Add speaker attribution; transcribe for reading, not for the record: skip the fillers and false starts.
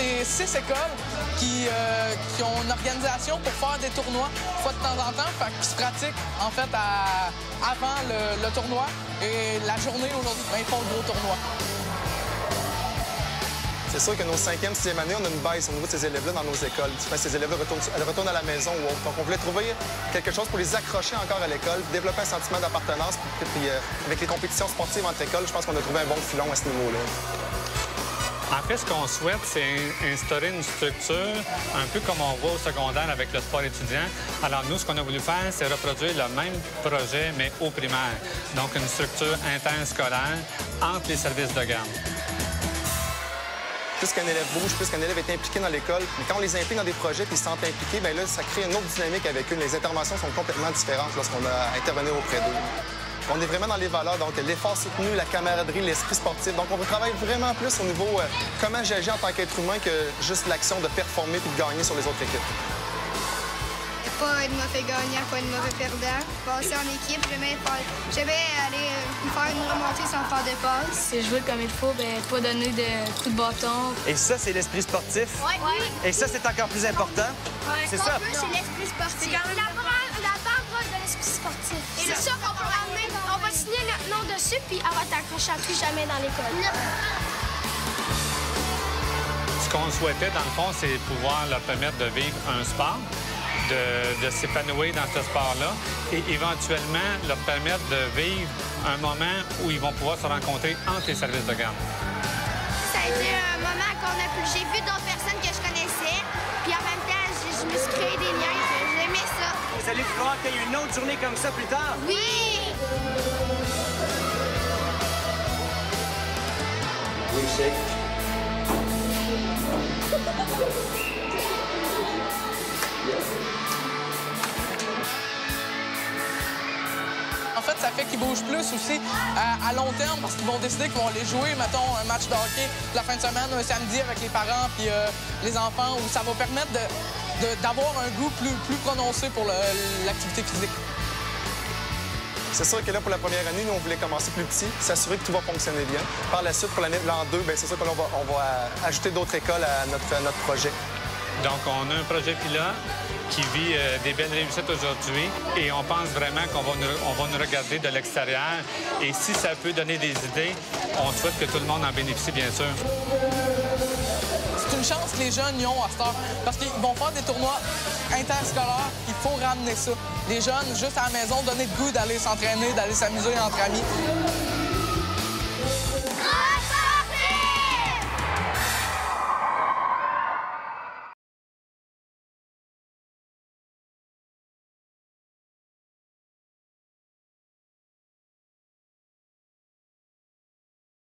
Speaker 1: c'est 6 écoles qui ont une organisation pour faire des tournois une fois de temps en temps, qui se pratiquent en fait avant le tournoi. Et la journée aujourd'hui, ils font le gros tournoi.
Speaker 2: C'est sûr que nos 5e, 6e années, on a une baisse au niveau de ces élèves-là dans nos écoles. Ces élèves-là retournent à la maison ou autre. Donc, on voulait trouver quelque chose pour les accrocher encore à l'école, développer un sentiment d'appartenance. Puis, avec les compétitions sportives entre écoles, je pense qu'on a trouvé un bon filon à ce niveau-là.
Speaker 3: En fait, ce qu'on souhaite, c'est instaurer une structure un peu comme on voit au secondaire avec le sport étudiant. Alors, nous, ce qu'on a voulu faire, c'est reproduire le même projet, mais au primaire. Donc, une structure interscolaire entre les services de garde.
Speaker 2: Plus qu'un élève bouge, plus qu'un élève est impliqué dans l'école. Mais quand on les implique dans des projets et ils se sentent impliqués, bien là, ça crée une autre dynamique avec eux. Les interventions sont complètement différentes lorsqu'on a à intervenir auprès d'eux. On est vraiment dans les valeurs, donc l'effort soutenu, la camaraderie, l'esprit sportif. Donc, on travaille vraiment plus au niveau comment j'agis en tant qu'être humain que juste l'action de performer puis de gagner sur les autres équipes.
Speaker 4: Pas de mauvais gagnant, pas de mauvais perdant. Passer en équipe, j'aimais aller faire une remontée sans faire de passe.
Speaker 5: C'est jouer comme il faut, bien, pas donner de coups de bâton.
Speaker 6: Et ça, c'est l'esprit sportif?
Speaker 4: Oui.
Speaker 6: Et ça, c'est encore plus important?
Speaker 4: Ouais.
Speaker 6: C'est ça?
Speaker 4: C'est l'esprit sportif. La base de l'esprit sportif. Et c'est ça qu'on peut ramener. On va signer notre nom dessus, puis elle va t'accrocher à tout jamais dans l'école.
Speaker 3: Ce qu'on souhaitait, dans le fond, c'est pouvoir leur permettre de vivre un sport, de s'épanouir dans ce sport-là et éventuellement leur permettre de vivre un moment où ils vont pouvoir se rencontrer entre les services de garde.
Speaker 4: Ça a été un moment j'ai vu d'autres personnes que je connaissais, puis en même temps, je me suis créé des liens. J'aimais ça.
Speaker 6: Vous allez vouloir qu'il y ait une autre journée comme ça plus tard?
Speaker 4: Oui!
Speaker 6: Oui, c'est.
Speaker 1: En fait, ça fait qu'ils bougent plus aussi à long terme parce qu'ils vont décider qu'ils vont aller jouer, mettons, un match de hockey la fin de semaine, un samedi avec les parents puis les enfants, où ça va permettre d'avoir un goût plus prononcé pour l'activité physique.
Speaker 2: C'est sûr que là, pour la première année, nous, on voulait commencer plus petit, s'assurer que tout va fonctionner bien. Par la suite, pour l'an 2, bien, c'est sûr qu'on va ajouter d'autres écoles à notre projet.
Speaker 3: Donc, on a un projet pilote qui vit des belles réussites aujourd'hui et on pense vraiment qu'on va nous regarder de l'extérieur. Et si ça peut donner des idées, on souhaite que tout le monde en bénéficie, bien sûr.
Speaker 1: C'est une chance que les jeunes y ont à cette heure parce qu'ils vont faire des tournois interscolaires. Il faut ramener ça. Les jeunes, juste à la maison, donner le goût d'aller s'entraîner, d'aller s'amuser entre amis.